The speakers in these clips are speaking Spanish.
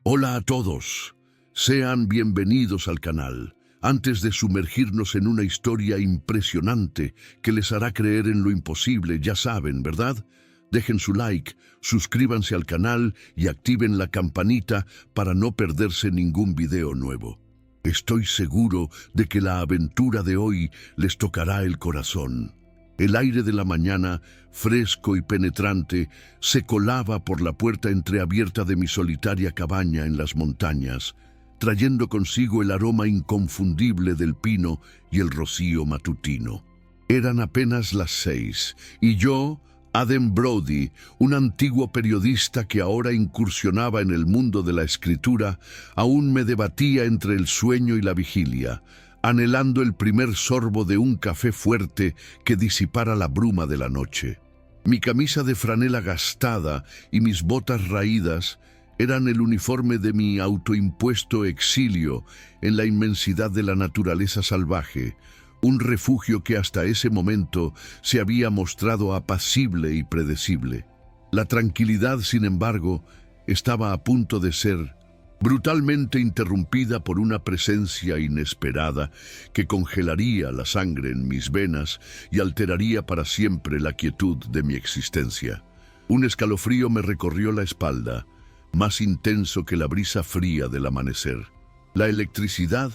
Hola a todos, sean bienvenidos al canal. Antes de sumergirnos en una historia impresionante que les hará creer en lo imposible, ya saben, ¿verdad? Dejen su like, suscríbanse al canal y activen la campanita para no perderse ningún video nuevo. Estoy seguro de que la aventura de hoy les tocará el corazón. El aire de la mañana, fresco y penetrante, se colaba por la puerta entreabierta de mi solitaria cabaña en las montañas, trayendo consigo el aroma inconfundible del pino y el rocío matutino. Eran apenas las 6, y yo, Adam Brody, un antiguo periodista que ahora incursionaba en el mundo de la escritura, aún me debatía entre el sueño y la vigilia, anhelando el primer sorbo de un café fuerte que disipara la bruma de la noche. Mi camisa de franela gastada y mis botas raídas eran el uniforme de mi autoimpuesto exilio en la inmensidad de la naturaleza salvaje, un refugio que hasta ese momento se había mostrado apacible y predecible. La tranquilidad, sin embargo, estaba a punto de ser brutalmente interrumpida por una presencia inesperada que congelaría la sangre en mis venas y alteraría para siempre la quietud de mi existencia. Un escalofrío me recorrió la espalda, más intenso que la brisa fría del amanecer. La electricidad,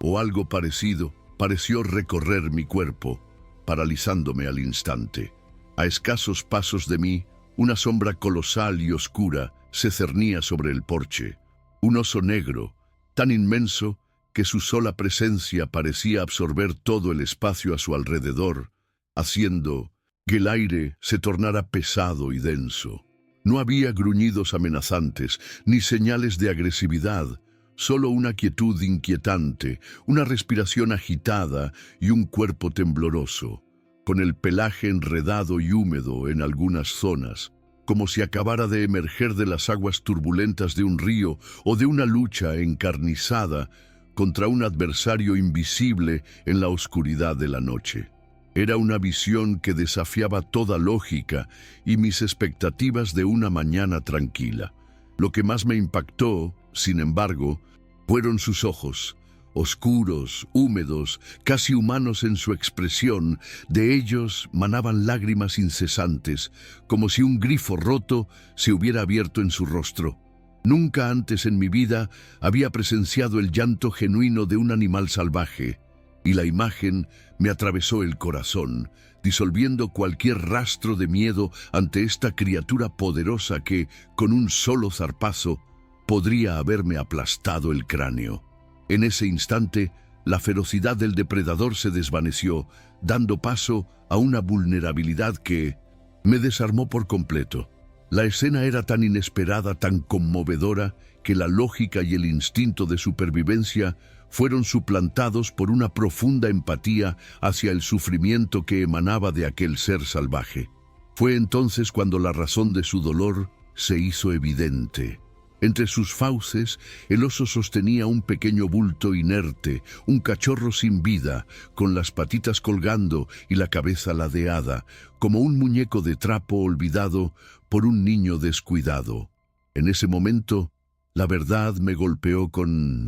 o algo parecido, pareció recorrer mi cuerpo, paralizándome al instante. A escasos pasos de mí, una sombra colosal y oscura se cernía sobre el porche. Un oso negro, tan inmenso que su sola presencia parecía absorber todo el espacio a su alrededor, haciendo que el aire se tornara pesado y denso. No había gruñidos amenazantes, ni señales de agresividad, solo una quietud inquietante, una respiración agitada y un cuerpo tembloroso, con el pelaje enredado y húmedo en algunas zonas, como si acabara de emerger de las aguas turbulentas de un río o de una lucha encarnizada contra un adversario invisible en la oscuridad de la noche. Era una visión que desafiaba toda lógica y mis expectativas de una mañana tranquila. Lo que más me impactó, sin embargo, fueron sus ojos, oscuros, húmedos, casi humanos en su expresión. De ellos manaban lágrimas incesantes, como si un grifo roto se hubiera abierto en su rostro. Nunca antes en mi vida había presenciado el llanto genuino de un animal salvaje, y la imagen me atravesó el corazón, disolviendo cualquier rastro de miedo ante esta criatura poderosa que, con un solo zarpazo, podría haberme aplastado el cráneo. En ese instante, la ferocidad del depredador se desvaneció, dando paso a una vulnerabilidad que me desarmó por completo. La escena era tan inesperada, tan conmovedora, que la lógica y el instinto de supervivencia fueron suplantados por una profunda empatía hacia el sufrimiento que emanaba de aquel ser salvaje. Fue entonces cuando la razón de su dolor se hizo evidente. Entre sus fauces, el oso sostenía un pequeño bulto inerte, un cachorro sin vida, con las patitas colgando y la cabeza ladeada, como un muñeco de trapo olvidado por un niño descuidado. En ese momento, la verdad me golpeó con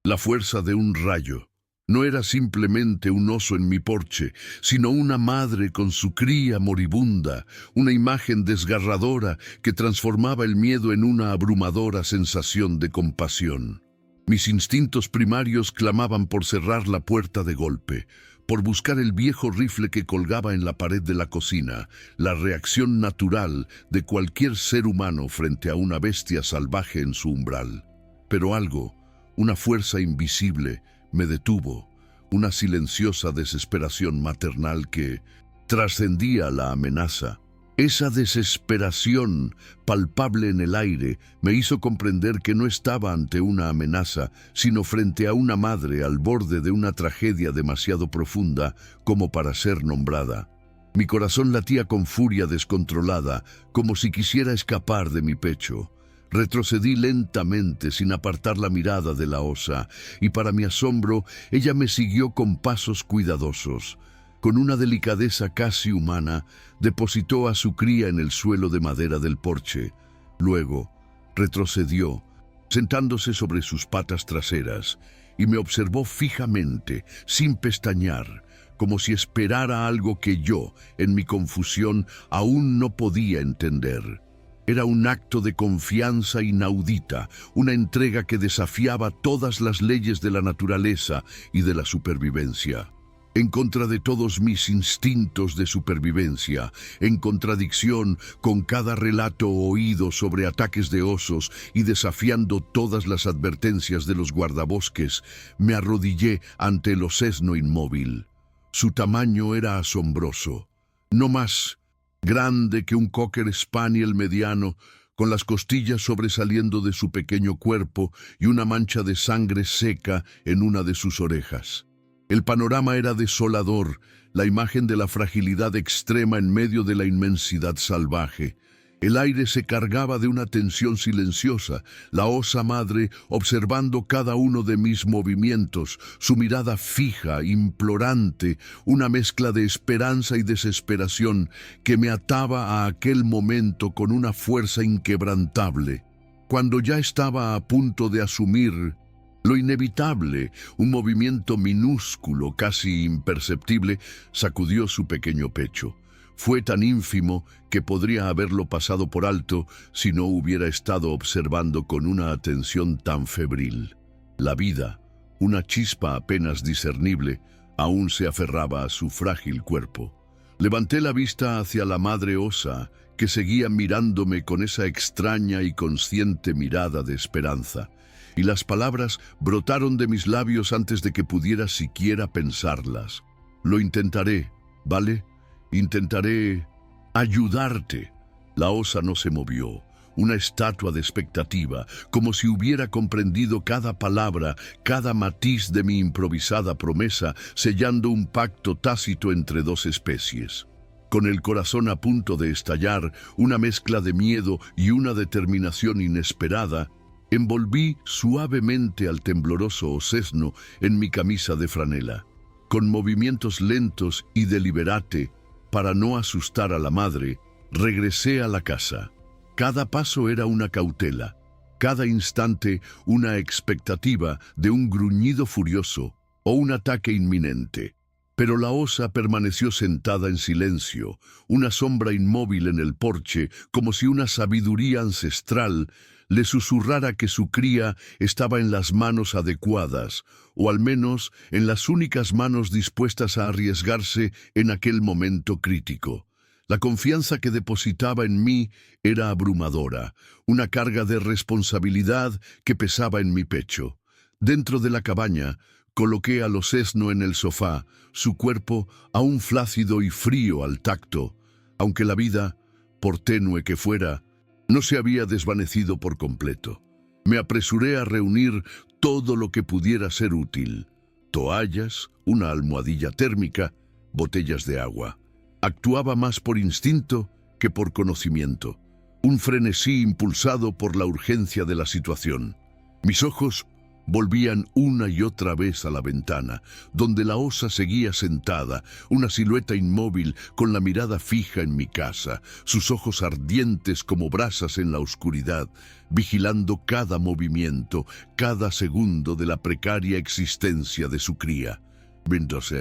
la fuerza de un rayo. No era simplemente un oso en mi porche, sino una madre con su cría moribunda, una imagen desgarradora que transformaba el miedo en una abrumadora sensación de compasión. Mis instintos primarios clamaban por cerrar la puerta de golpe, por buscar el viejo rifle que colgaba en la pared de la cocina, la reacción natural de cualquier ser humano frente a una bestia salvaje en su umbral. Pero algo, una fuerza invisible, me detuvo, una silenciosa desesperación maternal que trascendía la amenaza. Esa desesperación, palpable en el aire, me hizo comprender que no estaba ante una amenaza, sino frente a una madre al borde de una tragedia demasiado profunda como para ser nombrada. Mi corazón latía con furia descontrolada, como si quisiera escapar de mi pecho. Retrocedí lentamente sin apartar la mirada de la osa, y para mi asombro, ella me siguió con pasos cuidadosos. Con una delicadeza casi humana, depositó a su cría en el suelo de madera del porche. Luego, retrocedió, sentándose sobre sus patas traseras, y me observó fijamente, sin pestañear, como si esperara algo que yo, en mi confusión, aún no podía entender. Era un acto de confianza inaudita, una entrega que desafiaba todas las leyes de la naturaleza y de la supervivencia. En contra de todos mis instintos de supervivencia, en contradicción con cada relato oído sobre ataques de osos y desafiando todas las advertencias de los guardabosques, me arrodillé ante el osesno inmóvil. Su tamaño era asombroso, no más grande que un Cocker Spaniel mediano, con las costillas sobresaliendo de su pequeño cuerpo y una mancha de sangre seca en una de sus orejas. El panorama era desolador, la imagen de la fragilidad extrema en medio de la inmensidad salvaje. El aire se cargaba de una tensión silenciosa, la osa madre observando cada uno de mis movimientos, su mirada fija, implorante, una mezcla de esperanza y desesperación que me ataba a aquel momento con una fuerza inquebrantable. Cuando ya estaba a punto de asumir lo inevitable, un movimiento minúsculo, casi imperceptible, sacudió su pequeño pecho. Fue tan ínfimo que podría haberlo pasado por alto si no hubiera estado observando con una atención tan febril. La vida, una chispa apenas discernible, aún se aferraba a su frágil cuerpo. Levanté la vista hacia la madre osa, que seguía mirándome con esa extraña y consciente mirada de esperanza. Y las palabras brotaron de mis labios antes de que pudiera siquiera pensarlas. Lo intentaré, ¿vale? Intentaré ayudarte. La osa no se movió, una estatua de expectativa, como si hubiera comprendido cada palabra, cada matiz de mi improvisada promesa, sellando un pacto tácito entre dos especies. Con el corazón a punto de estallar, una mezcla de miedo y una determinación inesperada, envolví suavemente al tembloroso osesno en mi camisa de franela. Con movimientos lentos y deliberate, para no asustar a la madre, regresé a la casa. Cada paso era una cautela, cada instante una expectativa de un gruñido furioso o un ataque inminente. Pero la osa permaneció sentada en silencio, una sombra inmóvil en el porche, como si una sabiduría ancestral le susurrara que su cría estaba en las manos adecuadas, o al menos en las únicas manos dispuestas a arriesgarse en aquel momento crítico. La confianza que depositaba en mí era abrumadora, una carga de responsabilidad que pesaba en mi pecho. Dentro de la cabaña, coloqué al osesno en el sofá, su cuerpo aún flácido y frío al tacto, aunque la vida, por tenue que fuera, no se había desvanecido por completo. Me apresuré a reunir todo lo que pudiera ser útil: toallas, una almohadilla térmica, botellas de agua. Actuaba más por instinto que por conocimiento, un frenesí impulsado por la urgencia de la situación. Mis ojos volvían una y otra vez a la ventana, donde la osa seguía sentada, una silueta inmóvil con la mirada fija en mi casa, sus ojos ardientes como brasas en la oscuridad, vigilando cada movimiento, cada segundo de la precaria existencia de su cría. Mientras,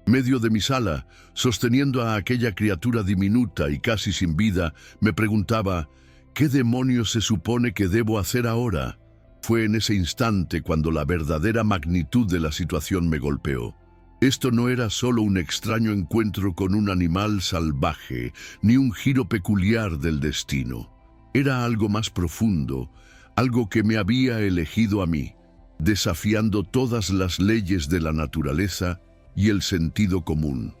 medio de mi sala, sosteniendo a aquella criatura diminuta y casi sin vida, me preguntaba, ¿qué demonios se supone que debo hacer ahora? Fue en ese instante cuando la verdadera magnitud de la situación me golpeó. Esto no era solo un extraño encuentro con un animal salvaje, ni un giro peculiar del destino. Era algo más profundo, algo que me había elegido a mí, desafiando todas las leyes de la naturaleza y el sentido común.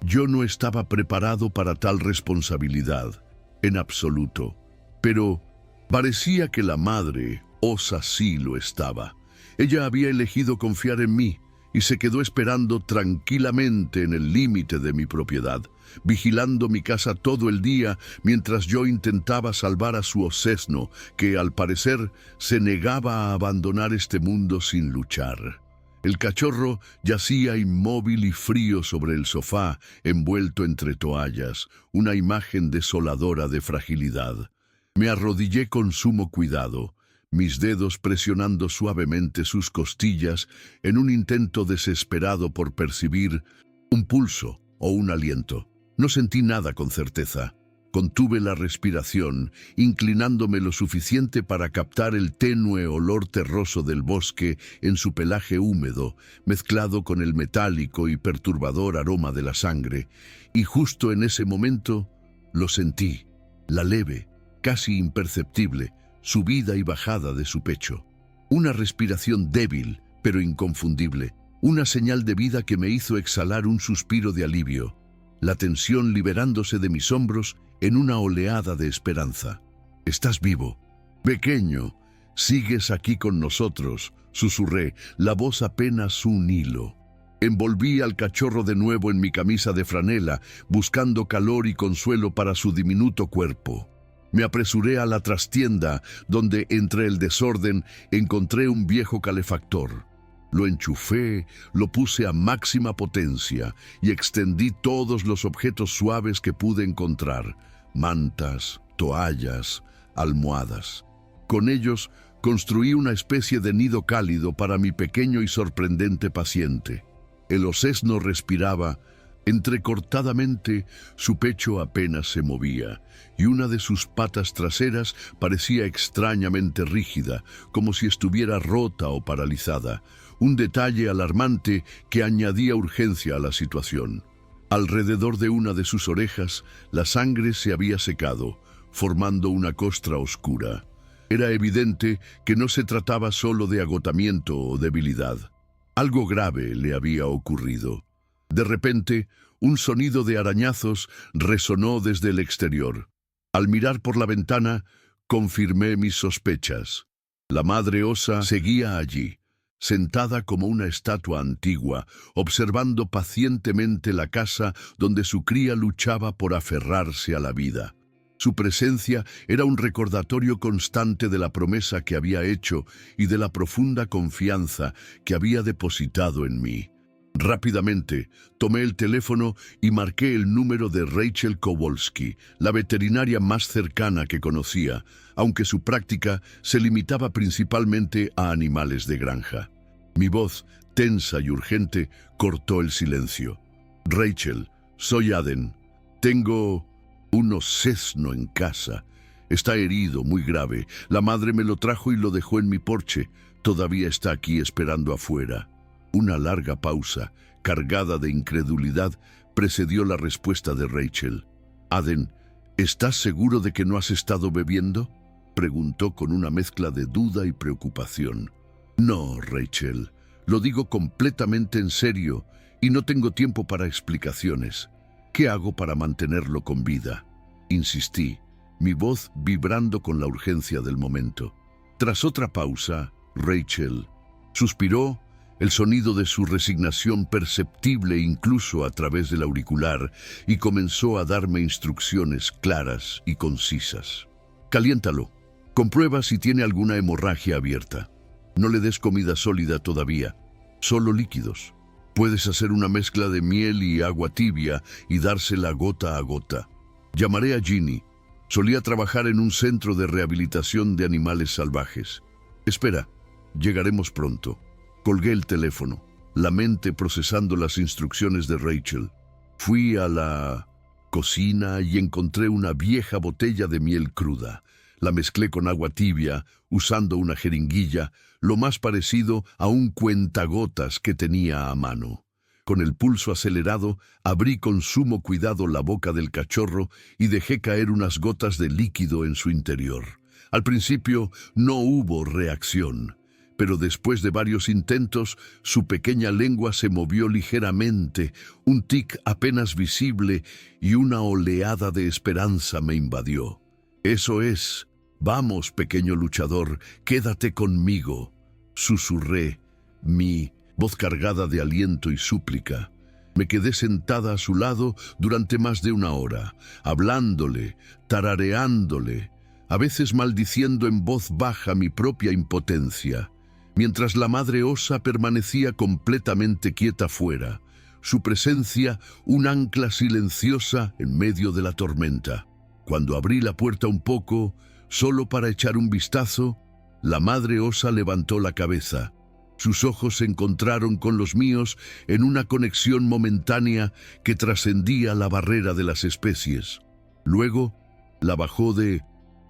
Yo no estaba preparado para tal responsabilidad, en absoluto, pero parecía que la madre osa sí lo estaba. Ella había elegido confiar en mí y se quedó esperando tranquilamente en el límite de mi propiedad, vigilando mi casa todo el día mientras yo intentaba salvar a su osesno, que al parecer se negaba a abandonar este mundo sin luchar. El cachorro yacía inmóvil y frío sobre el sofá, envuelto entre toallas, una imagen desoladora de fragilidad. Me arrodillé con sumo cuidado, mis dedos presionando suavemente sus costillas en un intento desesperado por percibir un pulso o un aliento. No sentí nada con certeza. Contuve la respiración, inclinándome lo suficiente para captar el tenue olor terroso del bosque en su pelaje húmedo, mezclado con el metálico y perturbador aroma de la sangre, y justo en ese momento lo sentí, la leve, casi imperceptible, subida y bajada de su pecho. Una respiración débil, pero inconfundible, una señal de vida que me hizo exhalar un suspiro de alivio, la tensión liberándose de mis hombros en una oleada de esperanza. «Estás vivo. Pequeño, sigues aquí con nosotros», susurré, la voz apenas un hilo. Envolví al cachorro de nuevo en mi camisa de franela, buscando calor y consuelo para su diminuto cuerpo. Me apresuré a la trastienda, donde, entre el desorden, encontré un viejo calefactor. Lo enchufé, lo puse a máxima potencia y extendí todos los objetos suaves que pude encontrar: mantas, toallas, almohadas. Con ellos construí una especie de nido cálido para mi pequeño y sorprendente paciente. El osesno respiraba. Entrecortadamente, su pecho apenas se movía, y una de sus patas traseras parecía extrañamente rígida, como si estuviera rota o paralizada, un detalle alarmante que añadía urgencia a la situación. Alrededor de una de sus orejas, la sangre se había secado, formando una costra oscura. Era evidente que no se trataba solo de agotamiento o debilidad. Algo grave le había ocurrido. De repente, un sonido de arañazos resonó desde el exterior. Al mirar por la ventana, confirmé mis sospechas. La madre osa seguía allí, sentada como una estatua antigua, observando pacientemente la casa donde su cría luchaba por aferrarse a la vida. Su presencia era un recordatorio constante de la promesa que había hecho y de la profunda confianza que había depositado en mí. Rápidamente, tomé el teléfono y marqué el número de Rachel Kowalski, la veterinaria más cercana que conocía, aunque su práctica se limitaba principalmente a animales de granja. Mi voz, tensa y urgente, cortó el silencio. «Rachel, soy Aden. Tengo un osesno en casa. Está herido, muy grave. La madre me lo trajo y lo dejó en mi porche. Todavía está aquí esperando afuera». Una larga pausa, cargada de incredulidad, precedió la respuesta de Rachel. «Aden, ¿estás seguro de que no has estado bebiendo?», preguntó con una mezcla de duda y preocupación. «No, Rachel, lo digo completamente en serio y no tengo tiempo para explicaciones. ¿Qué hago para mantenerlo con vida?», insistí, mi voz vibrando con la urgencia del momento. Tras otra pausa, Rachel suspiró, el sonido de su resignación perceptible incluso a través del auricular, y comenzó a darme instrucciones claras y concisas. «Caliéntalo. Comprueba si tiene alguna hemorragia abierta. No le des comida sólida todavía, solo líquidos. Puedes hacer una mezcla de miel y agua tibia y dársela gota a gota. Llamaré a Ginny. Solía trabajar en un centro de rehabilitación de animales salvajes. Espera, llegaremos pronto». Colgué el teléfono, la mente procesando las instrucciones de Rachel. Fui a la cocina y encontré una vieja botella de miel cruda. La mezclé con agua tibia, usando una jeringuilla, lo más parecido a un cuentagotas que tenía a mano. Con el pulso acelerado, abrí con sumo cuidado la boca del cachorro y dejé caer unas gotas de líquido en su interior. Al principio no hubo reacción, pero después de varios intentos, su pequeña lengua se movió ligeramente, un tic apenas visible, y una oleada de esperanza me invadió. «Eso es. Vamos, pequeño luchador, quédate conmigo», susurré, mi voz cargada de aliento y súplica. Me quedé sentada a su lado durante más de una hora, hablándole, tarareándole, a veces maldiciendo en voz baja mi propia impotencia, mientras la madre osa permanecía completamente quieta fuera, su presencia un ancla silenciosa en medio de la tormenta. Cuando abrí la puerta un poco, solo para echar un vistazo, La madre osa levantó la cabeza. Sus ojos se encontraron con los míos en una conexión momentánea que trascendía la barrera de las especies. Luego, la bajó de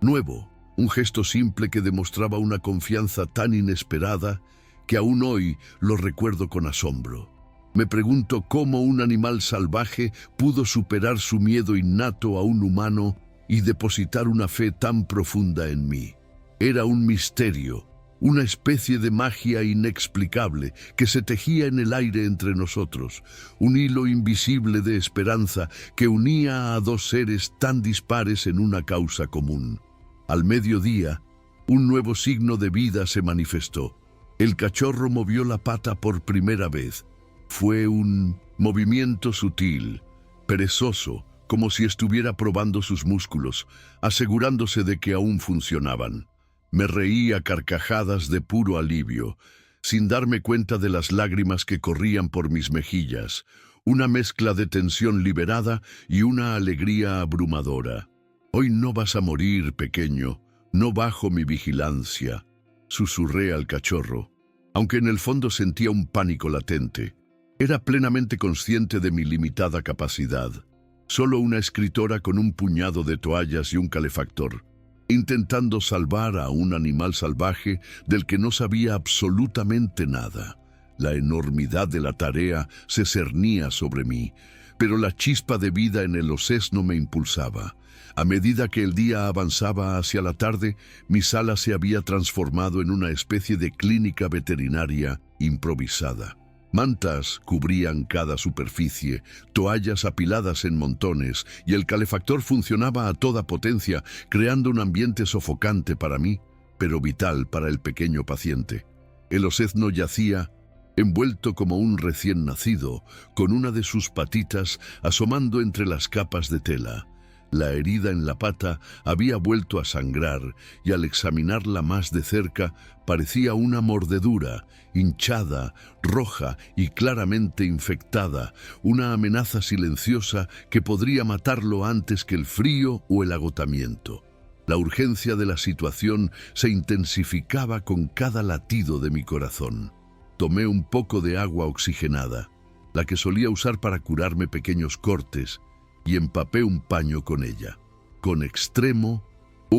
nuevo, un gesto simple que demostraba una confianza tan inesperada que aún hoy lo recuerdo con asombro. Me pregunto cómo un animal salvaje pudo superar su miedo innato a un humano y depositar una fe tan profunda en mí. Era un misterio, una especie de magia inexplicable que se tejía en el aire entre nosotros, un hilo invisible de esperanza que unía a dos seres tan dispares en una causa común. Al mediodía, un nuevo signo de vida se manifestó. El cachorro movió la pata por primera vez. Fue un movimiento sutil, perezoso, como si estuviera probando sus músculos, asegurándose de que aún funcionaban. Me reí a carcajadas de puro alivio, sin darme cuenta de las lágrimas que corrían por mis mejillas, una mezcla de tensión liberada y una alegría abrumadora. «Hoy no vas a morir, pequeño, no bajo mi vigilancia», susurré al cachorro, aunque en el fondo sentía un pánico latente. Era plenamente consciente de mi limitada capacidad. Solo una escritora con un puñado de toallas y un calefactor, intentando salvar a un animal salvaje del que no sabía absolutamente nada. La enormidad de la tarea se cernía sobre mí, pero la chispa de vida en el ocesno me impulsaba. A medida que el día avanzaba hacia la tarde, mi sala se había transformado en una especie de clínica veterinaria improvisada. Mantas cubrían cada superficie, toallas apiladas en montones, y el calefactor funcionaba a toda potencia, creando un ambiente sofocante para mí, pero vital para el pequeño paciente. El ocesno yacía, envuelto como un recién nacido, con una de sus patitas asomando entre las capas de tela. La herida en la pata había vuelto a sangrar y al examinarla más de cerca parecía una mordedura, hinchada, roja y claramente infectada, una amenaza silenciosa que podría matarlo antes que el frío o el agotamiento. La urgencia de la situación se intensificaba con cada latido de mi corazón. Tomé un poco de agua oxigenada, la que solía usar para curarme pequeños cortes, y empapé un paño con ella. Con extremo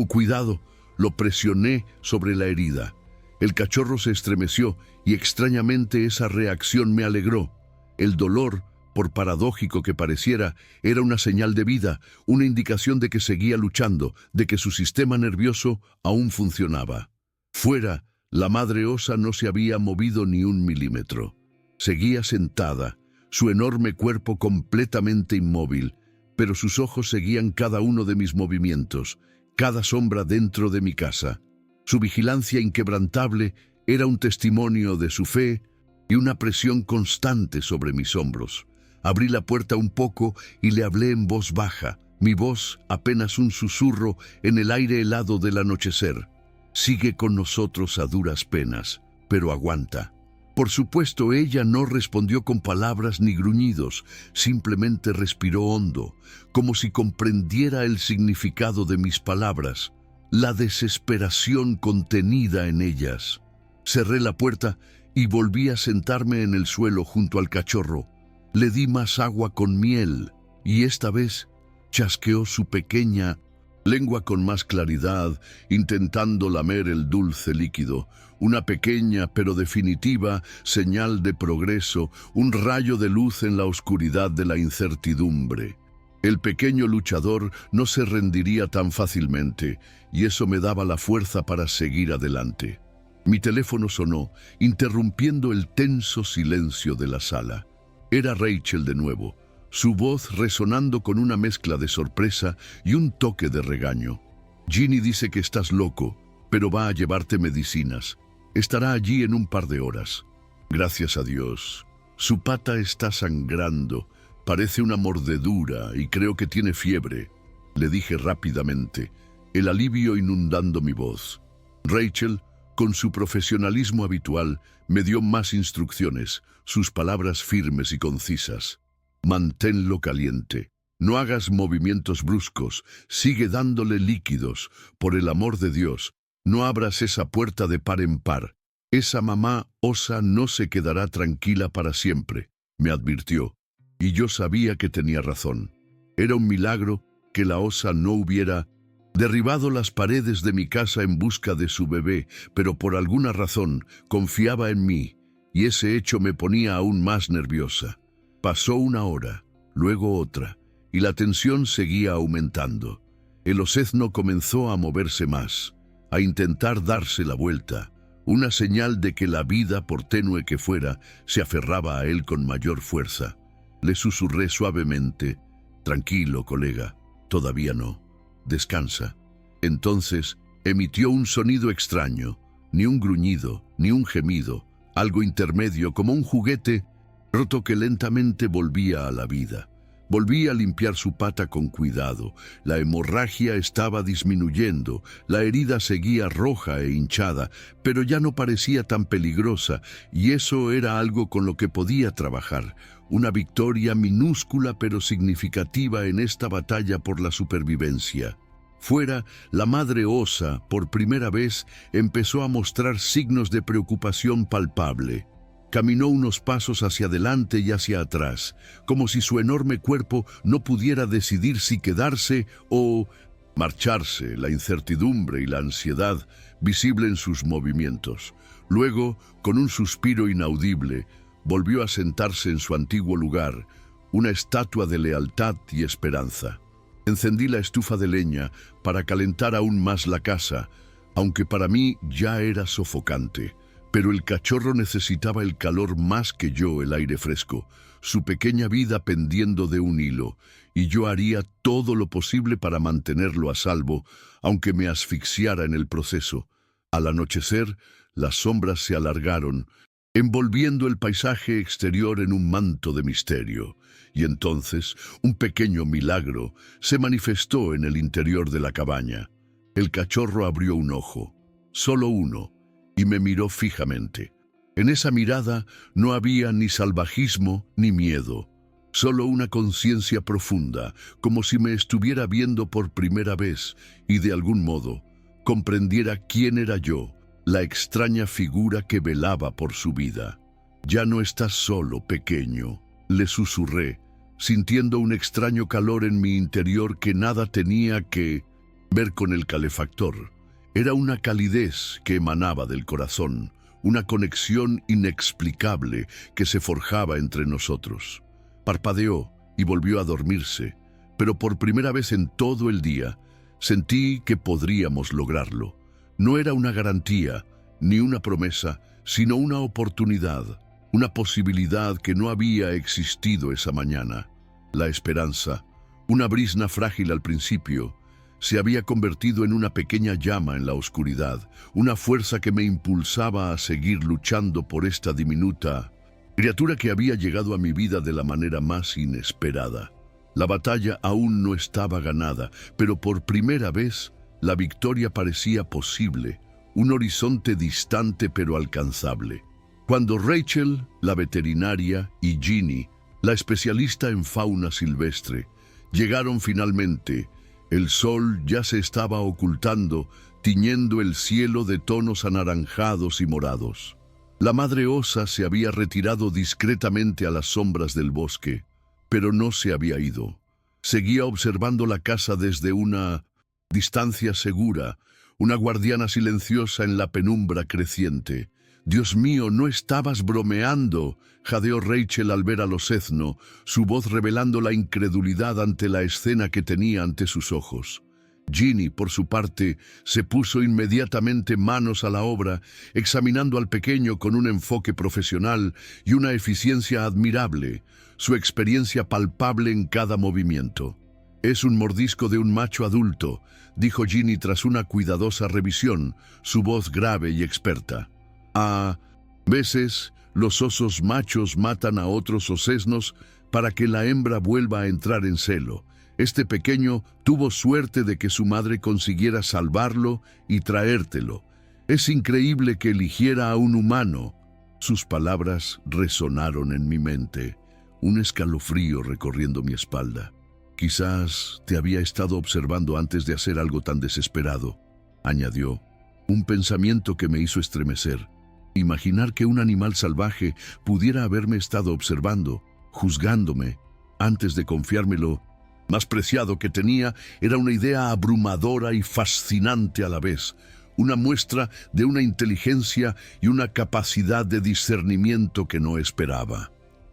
cuidado, lo presioné sobre la herida. El cachorro se estremeció y extrañamente esa reacción me alegró. El dolor, por paradójico que pareciera, era una señal de vida, una indicación de que seguía luchando, de que su sistema nervioso aún funcionaba. Fuera, la madre osa no se había movido ni un milímetro. Seguía sentada, su enorme cuerpo completamente inmóvil, pero sus ojos seguían cada uno de mis movimientos, cada sombra dentro de mi casa. Su vigilancia inquebrantable era un testimonio de su fe y una presión constante sobre mis hombros. Abrí la puerta un poco y le hablé en voz baja, mi voz apenas un susurro en el aire helado del anochecer. «Sigue con nosotros a duras penas, pero aguanta». Por supuesto, ella no respondió con palabras ni gruñidos, simplemente respiró hondo, como si comprendiera el significado de mis palabras, la desesperación contenida en ellas. Cerré la puerta y volví a sentarme en el suelo junto al cachorro. Le di más agua con miel y esta vez chasqueó su pequeña lengua con más claridad, intentando lamer el dulce líquido. Una pequeña pero definitiva señal de progreso, un rayo de luz en la oscuridad de la incertidumbre. El pequeño luchador no se rendiría tan fácilmente, y eso me daba la fuerza para seguir adelante. Mi teléfono sonó, interrumpiendo el tenso silencio de la sala. Era Rachel de nuevo, su voz resonando con una mezcla de sorpresa y un toque de regaño. «Ginny dice que estás loco, pero va a llevarte medicinas. Estará allí en un par de horas». «Gracias a Dios. Su pata está sangrando. Parece una mordedura y creo que tiene fiebre», le dije rápidamente, el alivio inundando mi voz. Rachel, con su profesionalismo habitual, me dio más instrucciones, sus palabras firmes y concisas. «Manténlo caliente. No hagas movimientos bruscos. Sigue dándole líquidos. Por el amor de Dios. No abras esa puerta de par en par. Esa mamá osa no se quedará tranquila para siempre, me advirtió. Y yo sabía que tenía razón. Era un milagro que la osa no hubiera derribado las paredes de mi casa en busca de su bebé, pero por alguna razón confiaba en mí, y ese hecho me ponía aún más nerviosa. Pasó una hora, luego otra, y la tensión seguía aumentando. El océano comenzó a moverse más, a intentar darse la vuelta, una señal de que la vida, por tenue que fuera, se aferraba a él con mayor fuerza. Le susurré suavemente: «Tranquilo, colega, todavía no. Descansa». Entonces emitió un sonido extraño, ni un gruñido, ni un gemido, algo intermedio, como un juguete roto que lentamente volvía a la vida. Volví a limpiar su pata con cuidado. La hemorragia estaba disminuyendo, la herida seguía roja e hinchada, pero ya no parecía tan peligrosa, y eso era algo con lo que podía trabajar. Una victoria minúscula pero significativa en esta batalla por la supervivencia. Fuera, la madre osa, por primera vez, empezó a mostrar signos de preocupación palpable. Caminó unos pasos hacia adelante y hacia atrás, como si su enorme cuerpo no pudiera decidir si quedarse o marcharse, la incertidumbre y la ansiedad visible en sus movimientos. Luego, con un suspiro inaudible, volvió a sentarse en su antiguo lugar, una estatua de lealtad y esperanza. Encendí la estufa de leña para calentar aún más la casa, aunque para mí ya era sofocante. Pero el cachorro necesitaba el calor más que yo, el aire fresco, su pequeña vida pendiendo de un hilo, y yo haría todo lo posible para mantenerlo a salvo, aunque me asfixiara en el proceso. Al anochecer, las sombras se alargaron, envolviendo el paisaje exterior en un manto de misterio, y entonces un pequeño milagro se manifestó en el interior de la cabaña. El cachorro abrió un ojo, solo uno, y me miró fijamente. En esa mirada no había ni salvajismo ni miedo, solo una conciencia profunda, como si me estuviera viendo por primera vez y de algún modo comprendiera quién era yo, la extraña figura que velaba por su vida. «Ya no estás solo, pequeño», le susurré, sintiendo un extraño calor en mi interior que nada tenía que ver con el calefactor. Era una calidez que emanaba del corazón, una conexión inexplicable que se forjaba entre nosotros. Parpadeó y volvió a dormirse, pero por primera vez en todo el día sentí que podríamos lograrlo. No era una garantía, ni una promesa, sino una oportunidad, una posibilidad que no había existido esa mañana. La esperanza, una brizna frágil al principio, se había convertido en una pequeña llama en la oscuridad, una fuerza que me impulsaba a seguir luchando por esta diminuta criatura que había llegado a mi vida de la manera más inesperada. La batalla aún no estaba ganada, pero por primera vez la victoria parecía posible, un horizonte distante pero alcanzable. Cuando Rachel, la veterinaria, y Ginny, la especialista en fauna silvestre, llegaron finalmente, el sol ya se estaba ocultando, tiñendo el cielo de tonos anaranjados y morados. La madre osa se había retirado discretamente a las sombras del bosque, pero no se había ido. Seguía observando la casa desde una distancia segura, una guardiana silenciosa en la penumbra creciente. «Dios mío, no estabas bromeando», jadeó Rachel al ver al océano, su voz revelando la incredulidad ante la escena que tenía ante sus ojos. Ginny, por su parte, se puso inmediatamente manos a la obra, examinando al pequeño con un enfoque profesional y una eficiencia admirable, su experiencia palpable en cada movimiento. «Es un mordisco de un macho adulto», dijo Ginny tras una cuidadosa revisión, su voz grave y experta. «A veces, los osos machos matan a otros osesnos para que la hembra vuelva a entrar en celo. Este pequeño tuvo suerte de que su madre consiguiera salvarlo y traértelo. Es increíble que eligiera a un humano». Sus palabras resonaron en mi mente, un escalofrío recorriendo mi espalda. «Quizás te había estado observando antes de hacer algo tan desesperado», añadió. Un pensamiento que me hizo estremecer. Imaginar que un animal salvaje pudiera haberme estado observando, juzgándome, antes de confiármelo más preciado que tenía, era una idea abrumadora y fascinante a la vez, una muestra de una inteligencia y una capacidad de discernimiento que no esperaba.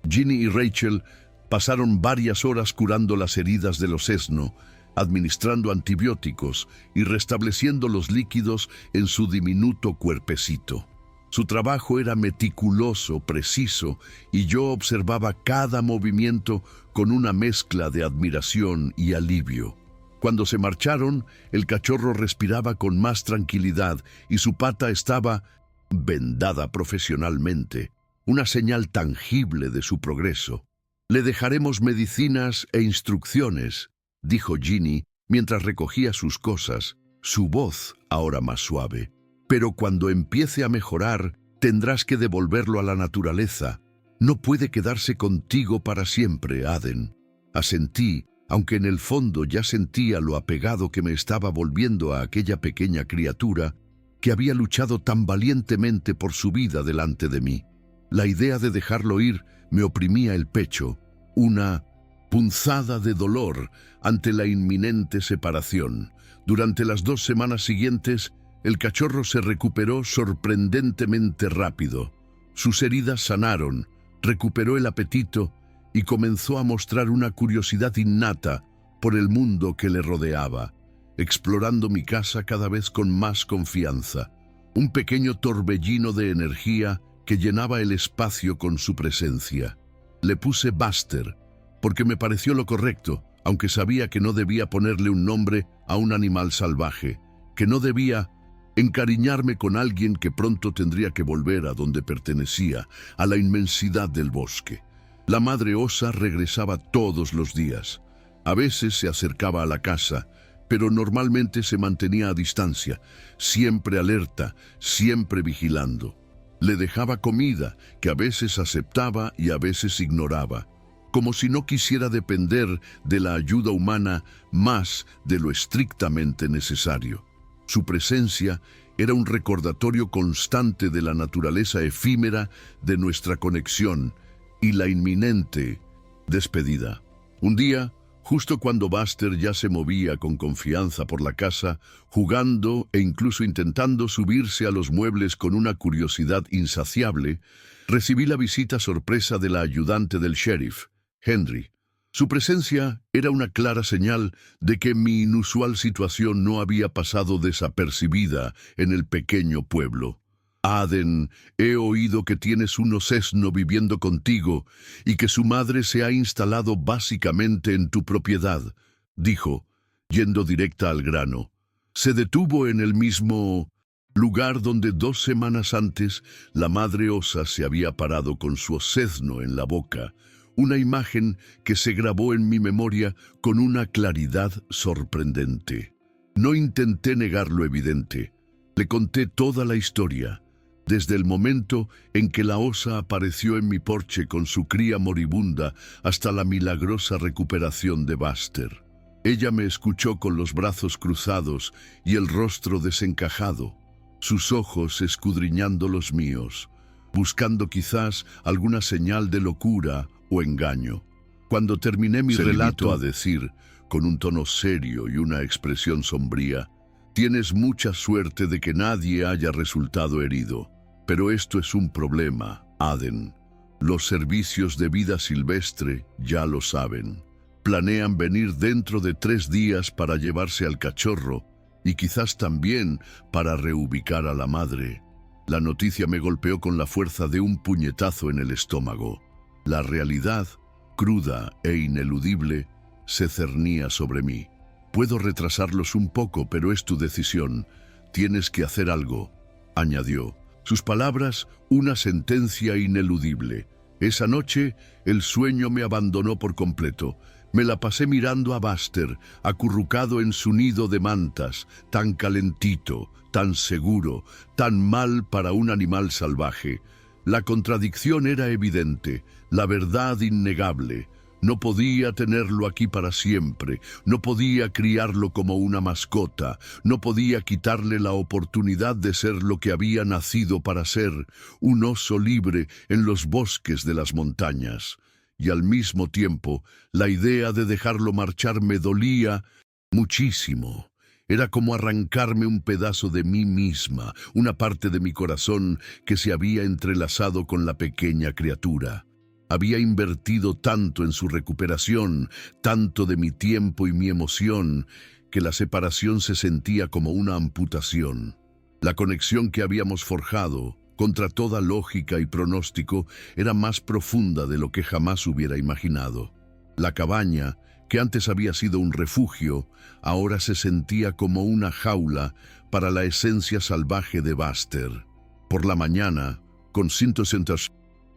Ginny y Rachel pasaron varias horas curando las heridas de los Cessno, administrando antibióticos y restableciendo los líquidos en su diminuto cuerpecito. Su trabajo era meticuloso, preciso, y yo observaba cada movimiento con una mezcla de admiración y alivio. Cuando se marcharon, el cachorro respiraba con más tranquilidad y su pata estaba vendada profesionalmente, una señal tangible de su progreso. «Le dejaremos medicinas e instrucciones», dijo Ginny mientras recogía sus cosas, su voz ahora más suave. «Pero cuando empiece a mejorar, tendrás que devolverlo a la naturaleza. No puede quedarse contigo para siempre, Aden». Asentí, aunque en el fondo ya sentía lo apegado que me estaba volviendo a aquella pequeña criatura que había luchado tan valientemente por su vida delante de mí. La idea de dejarlo ir me oprimía el pecho, una punzada de dolor ante la inminente separación. Durante las 2 semanas siguientes, el cachorro se recuperó sorprendentemente rápido. Sus heridas sanaron, recuperó el apetito y comenzó a mostrar una curiosidad innata por el mundo que le rodeaba, explorando mi casa cada vez con más confianza. Un pequeño torbellino de energía que llenaba el espacio con su presencia. Le puse Buster, porque me pareció lo correcto, aunque sabía que no debía ponerle un nombre a un animal salvaje, que no debía encariñarme con alguien que pronto tendría que volver a donde pertenecía, a la inmensidad del bosque. La madre osa regresaba todos los días. A veces se acercaba a la casa, pero normalmente se mantenía a distancia, siempre alerta, siempre vigilando. Le dejaba comida, que a veces aceptaba y a veces ignoraba, como si no quisiera depender de la ayuda humana más de lo estrictamente necesario. Su presencia era un recordatorio constante de la naturaleza efímera de nuestra conexión y la inminente despedida. Un día, justo cuando Buster ya se movía con confianza por la casa, jugando e incluso intentando subirse a los muebles con una curiosidad insaciable, recibí la visita sorpresa de la ayudante del sheriff, Henry. Su presencia era una clara señal de que mi inusual situación no había pasado desapercibida en el pequeño pueblo. «Aden, he oído que tienes unos Cessno viviendo contigo y que su madre se ha instalado básicamente en tu propiedad», dijo, yendo directa al grano. Se detuvo en el mismo lugar donde 2 semanas antes la madre osa se había parado con su Cessno en la boca, una imagen que se grabó en mi memoria con una claridad sorprendente. No intenté negar lo evidente. Le conté toda la historia, desde el momento en que la osa apareció en mi porche con su cría moribunda hasta la milagrosa recuperación de Buster. Ella me escuchó con los brazos cruzados y el rostro desencajado, sus ojos escudriñando los míos, buscando quizás alguna señal de locura o engaño. Cuando terminé mi relato a decir, con un tono serio y una expresión sombría, «Tienes mucha suerte de que nadie haya resultado herido, pero esto es un problema, Aden. Los servicios de vida silvestre ya lo saben. Planean venir dentro de 3 días para llevarse al cachorro y quizás también para reubicar a la madre». La noticia me golpeó con la fuerza de un puñetazo en el estómago. La realidad, cruda e ineludible, se cernía sobre mí. «Puedo retrasarlos un poco, pero es tu decisión. Tienes que hacer algo», añadió. Sus palabras, una sentencia ineludible. Esa noche, el sueño me abandonó por completo. Me la pasé mirando a Buster, acurrucado en su nido de mantas, tan calentito, tan seguro, tan mal para un animal salvaje. La contradicción era evidente, la verdad innegable. No podía tenerlo aquí para siempre, no podía criarlo como una mascota, no podía quitarle la oportunidad de ser lo que había nacido para ser, un oso libre en los bosques de las montañas. Y al mismo tiempo, la idea de dejarlo marchar me dolía muchísimo. Era como arrancarme un pedazo de mí misma, una parte de mi corazón que se había entrelazado con la pequeña criatura. Había invertido tanto en su recuperación, tanto de mi tiempo y mi emoción, que la separación se sentía como una amputación. La conexión que habíamos forjado, contra toda lógica y pronóstico, era más profunda de lo que jamás hubiera imaginado. La cabaña, que antes había sido un refugio, ahora se sentía como una jaula para la esencia salvaje de Buster. Por la mañana, con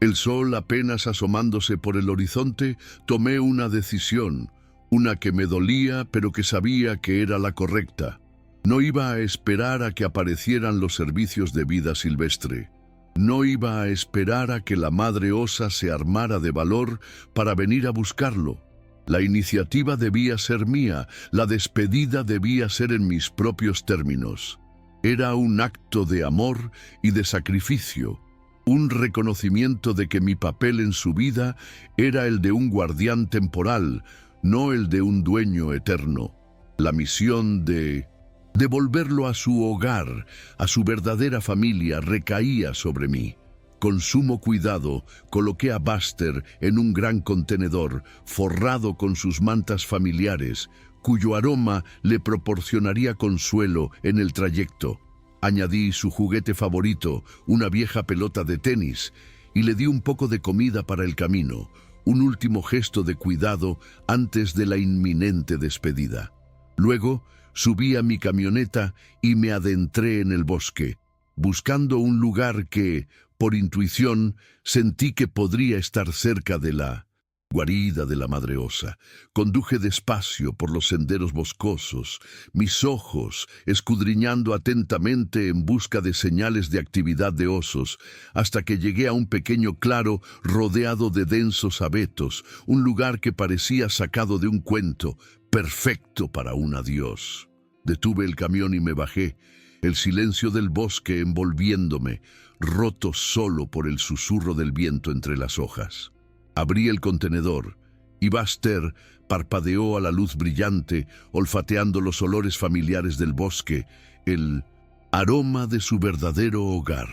el sol apenas asomándose por el horizonte, tomé una decisión, una que me dolía pero que sabía que era la correcta. No iba a esperar a que aparecieran los servicios de vida silvestre. No iba a esperar a que la madre osa se armara de valor para venir a buscarlo. La iniciativa debía ser mía, la despedida debía ser en mis propios términos. Era un acto de amor y de sacrificio, un reconocimiento de que mi papel en su vida era el de un guardián temporal, no el de un dueño eterno. La misión de devolverlo a su hogar, a su verdadera familia, recaía sobre mí. Con sumo cuidado, coloqué a Buster en un gran contenedor, forrado con sus mantas familiares, cuyo aroma le proporcionaría consuelo en el trayecto. Añadí su juguete favorito, una vieja pelota de tenis, y le di un poco de comida para el camino, un último gesto de cuidado antes de la inminente despedida. Luego, subí a mi camioneta y me adentré en el bosque, buscando un lugar que, por intuición, sentí que podría estar cerca de la guarida de la madre osa. Conduje despacio por los senderos boscosos, mis ojos escudriñando atentamente en busca de señales de actividad de osos, hasta que llegué a un pequeño claro rodeado de densos abetos, un lugar que parecía sacado de un cuento, perfecto para un adiós. Detuve el camión y me bajé, el silencio del bosque envolviéndome, roto solo por el susurro del viento entre las hojas. Abrí el contenedor y Buster parpadeó a la luz brillante, olfateando los olores familiares del bosque, el aroma de su verdadero hogar.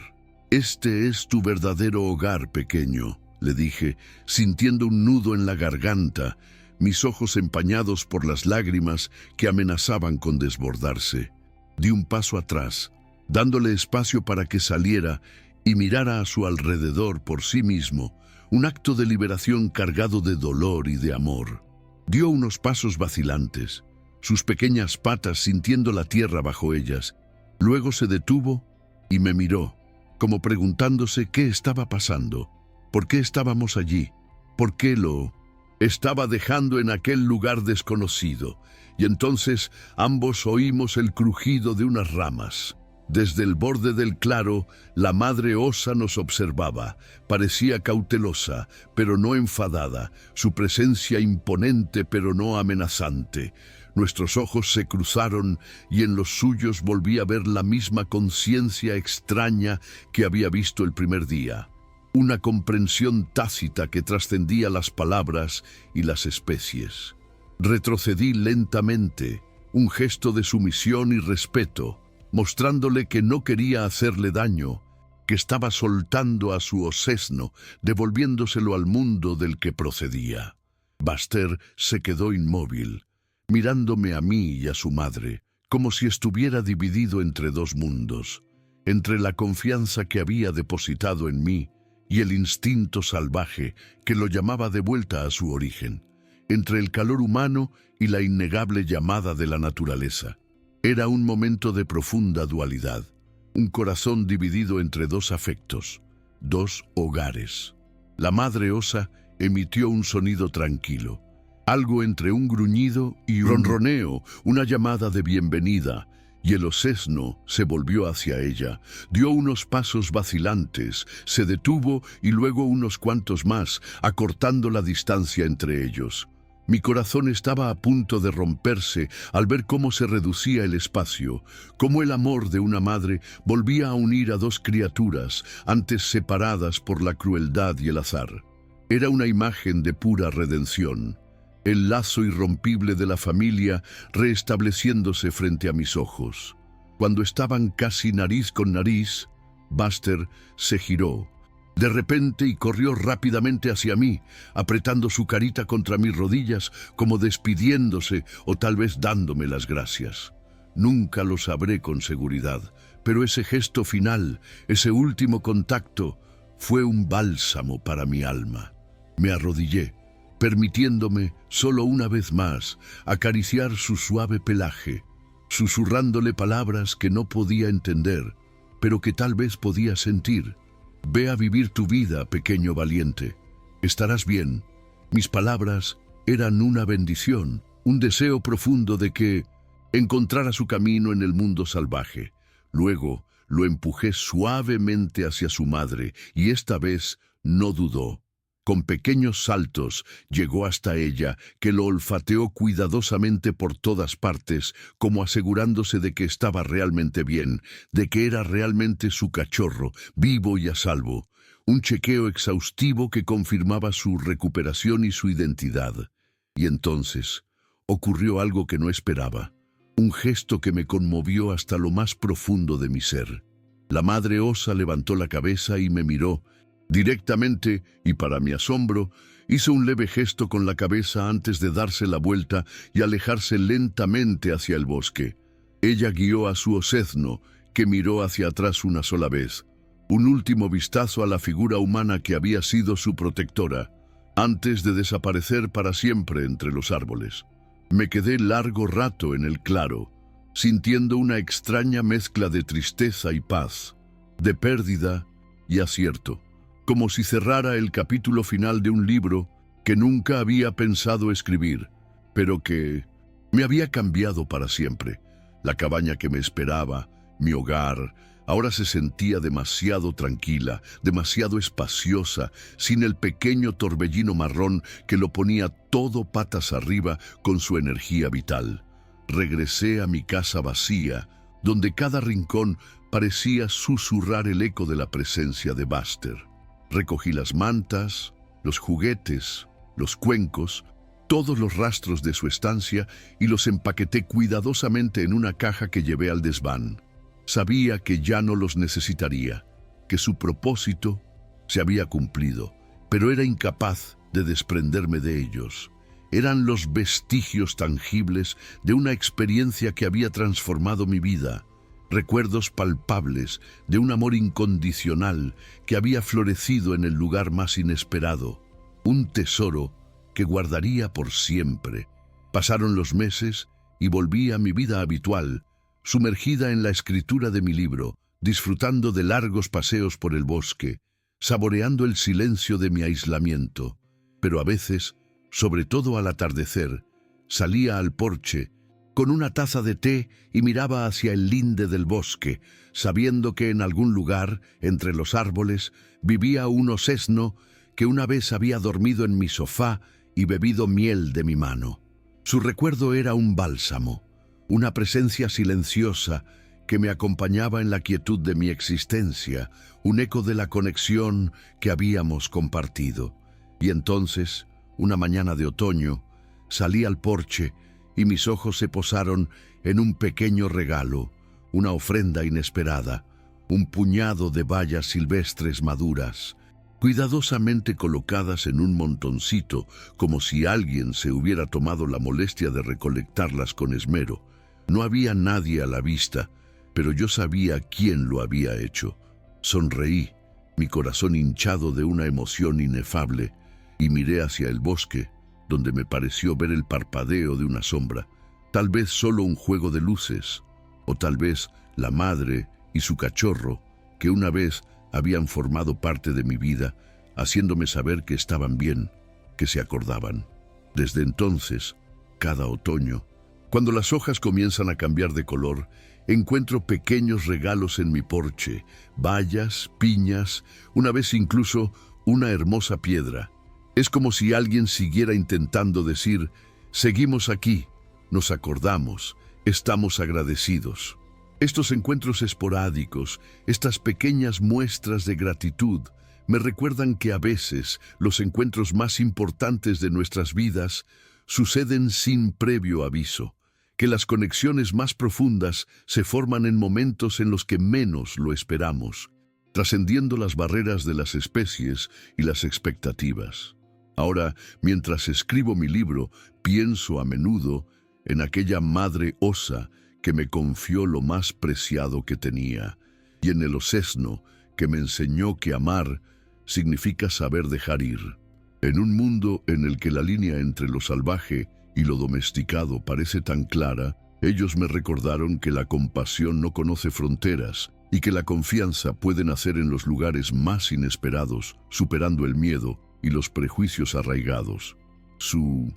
«Este es tu verdadero hogar, pequeño», le dije, sintiendo un nudo en la garganta, mis ojos empañados por las lágrimas que amenazaban con desbordarse. Di un paso atrás, dándole espacio para que saliera y mirara a su alrededor por sí mismo, un acto de liberación cargado de dolor y de amor. Dio unos pasos vacilantes, sus pequeñas patas sintiendo la tierra bajo ellas. Luego se detuvo y me miró, como preguntándose qué estaba pasando, por qué estábamos allí, por qué lo estaba dejando en aquel lugar desconocido. Y entonces ambos oímos el crujido de unas ramas. Desde el borde del claro, la madre osa nos observaba. Parecía cautelosa, pero no enfadada, su presencia imponente, pero no amenazante. Nuestros ojos se cruzaron y en los suyos volví a ver la misma conciencia extraña que había visto el primer día. Una comprensión tácita que trascendía las palabras y las especies. Retrocedí lentamente, un gesto de sumisión y respeto, mostrándole que no quería hacerle daño, que estaba soltando a su osesno, devolviéndoselo al mundo del que procedía. Buster se quedó inmóvil, mirándome a mí y a su madre, como si estuviera dividido entre dos mundos, entre la confianza que había depositado en mí y el instinto salvaje que lo llamaba de vuelta a su origen, entre el calor humano y la innegable llamada de la naturaleza. Era un momento de profunda dualidad, un corazón dividido entre dos afectos, dos hogares. La madre osa emitió un sonido tranquilo, algo entre un gruñido y un ronroneo, una llamada de bienvenida, y el osesno se volvió hacia ella, dio unos pasos vacilantes, se detuvo y luego unos cuantos más, acortando la distancia entre ellos. Mi corazón estaba a punto de romperse al ver cómo se reducía el espacio, cómo el amor de una madre volvía a unir a dos criaturas antes separadas por la crueldad y el azar. Era una imagen de pura redención, el lazo irrompible de la familia reestableciéndose frente a mis ojos. Cuando estaban casi nariz con nariz, Buster se giró de repente y corrió rápidamente hacia mí, apretando su carita contra mis rodillas como despidiéndose o tal vez dándome las gracias. Nunca lo sabré con seguridad, pero ese gesto final, ese último contacto, fue un bálsamo para mi alma. Me arrodillé, permitiéndome solo una vez más acariciar su suave pelaje, susurrándole palabras que no podía entender, pero que tal vez podía sentir. Ve a vivir tu vida, pequeño valiente. Estarás bien. Mis palabras eran una bendición, un deseo profundo de que encontrara su camino en el mundo salvaje. Luego lo empujé suavemente hacia su madre y esta vez no dudó. Con pequeños saltos llegó hasta ella, que lo olfateó cuidadosamente por todas partes, como asegurándose de que estaba realmente bien, de que era realmente su cachorro, vivo y a salvo. Un chequeo exhaustivo que confirmaba su recuperación y su identidad. Y entonces ocurrió algo que no esperaba, un gesto que me conmovió hasta lo más profundo de mi ser. La madre osa levantó la cabeza y me miró directamente, y para mi asombro, hizo un leve gesto con la cabeza antes de darse la vuelta y alejarse lentamente hacia el bosque. Ella guió a su osezno, que miró hacia atrás una sola vez, un último vistazo a la figura humana que había sido su protectora, antes de desaparecer para siempre entre los árboles. Me quedé largo rato en el claro, sintiendo una extraña mezcla de tristeza y paz, de pérdida y acierto, como si cerrara el capítulo final de un libro que nunca había pensado escribir, pero que me había cambiado para siempre. La cabaña que me esperaba, mi hogar, ahora se sentía demasiado tranquila, demasiado espaciosa, sin el pequeño torbellino marrón que lo ponía todo patas arriba con su energía vital. Regresé a mi casa vacía, donde cada rincón parecía susurrar el eco de la presencia de Buster. Recogí las mantas, los juguetes, los cuencos, todos los rastros de su estancia y los empaqueté cuidadosamente en una caja que llevé al desván. Sabía que ya no los necesitaría, que su propósito se había cumplido, pero era incapaz de desprenderme de ellos. Eran los vestigios tangibles de una experiencia que había transformado mi vida, recuerdos palpables de un amor incondicional que había florecido en el lugar más inesperado, un tesoro que guardaría por siempre. Pasaron los meses y volví a mi vida habitual, sumergida en la escritura de mi libro, disfrutando de largos paseos por el bosque, saboreando el silencio de mi aislamiento. Pero a veces, sobre todo al atardecer, salía al porche con una taza de té y miraba hacia el linde del bosque, sabiendo que en algún lugar, entre los árboles, vivía un osesno que una vez había dormido en mi sofá y bebido miel de mi mano. Su recuerdo era un bálsamo, una presencia silenciosa que me acompañaba en la quietud de mi existencia, un eco de la conexión que habíamos compartido. Y entonces, una mañana de otoño, salí al porche y mis ojos se posaron en un pequeño regalo, una ofrenda inesperada, un puñado de bayas silvestres maduras, cuidadosamente colocadas en un montoncito, como si alguien se hubiera tomado la molestia de recolectarlas con esmero. No había nadie a la vista, pero yo sabía quién lo había hecho. Sonreí, mi corazón hinchado de una emoción inefable, y miré hacia el bosque, donde me pareció ver el parpadeo de una sombra, tal vez solo un juego de luces, o tal vez la madre y su cachorro, que una vez habían formado parte de mi vida, haciéndome saber que estaban bien, que se acordaban. Desde entonces, cada otoño, cuando las hojas comienzan a cambiar de color, encuentro pequeños regalos en mi porche, bayas, piñas, una vez incluso una hermosa piedra. Es como si alguien siguiera intentando decir, seguimos aquí, nos acordamos, estamos agradecidos. Estos encuentros esporádicos, estas pequeñas muestras de gratitud, me recuerdan que a veces los encuentros más importantes de nuestras vidas suceden sin previo aviso, que las conexiones más profundas se forman en momentos en los que menos lo esperamos, trascendiendo las barreras de las especies y las expectativas. Ahora, mientras escribo mi libro, pienso a menudo en aquella madre osa que me confió lo más preciado que tenía, y en el osesno que me enseñó que amar significa saber dejar ir. En un mundo en el que la línea entre lo salvaje y lo domesticado parece tan clara, ellos me recordaron que la compasión no conoce fronteras y que la confianza puede nacer en los lugares más inesperados, superando el miedo y los prejuicios arraigados. Su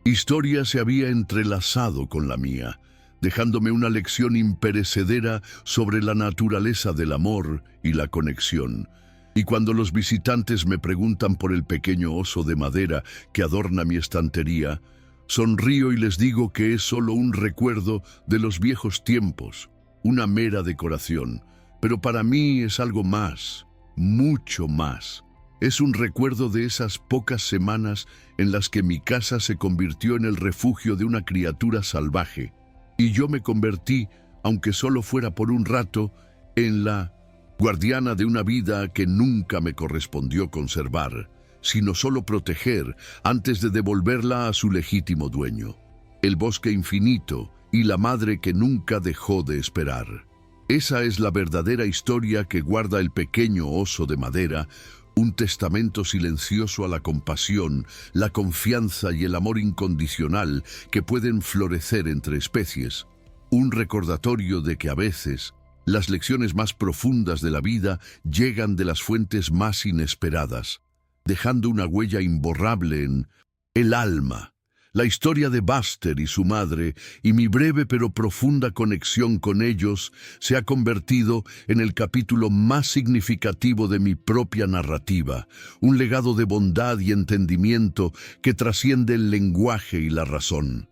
historia se había entrelazado con la mía, dejándome una lección imperecedera sobre la naturaleza del amor y la conexión. Y cuando los visitantes me preguntan por el pequeño oso de madera que adorna mi estantería, sonrío y les digo que es solo un recuerdo de los viejos tiempos, una mera decoración. Pero para mí es algo más, mucho más. Es un recuerdo de esas pocas semanas en las que mi casa se convirtió en el refugio de una criatura salvaje, y yo me convertí, aunque solo fuera por un rato, en la guardiana de una vida que nunca me correspondió conservar, sino solo proteger antes de devolverla a su legítimo dueño. El bosque infinito y la madre que nunca dejó de esperar. Esa es la verdadera historia que guarda el pequeño oso de madera, un testamento silencioso a la compasión, la confianza y el amor incondicional que pueden florecer entre especies. Un recordatorio de que a veces las lecciones más profundas de la vida llegan de las fuentes más inesperadas, dejando una huella imborrable en el alma. La historia de Buster y su madre y mi breve pero profunda conexión con ellos se ha convertido en el capítulo más significativo de mi propia narrativa, un legado de bondad y entendimiento que trasciende el lenguaje y la razón.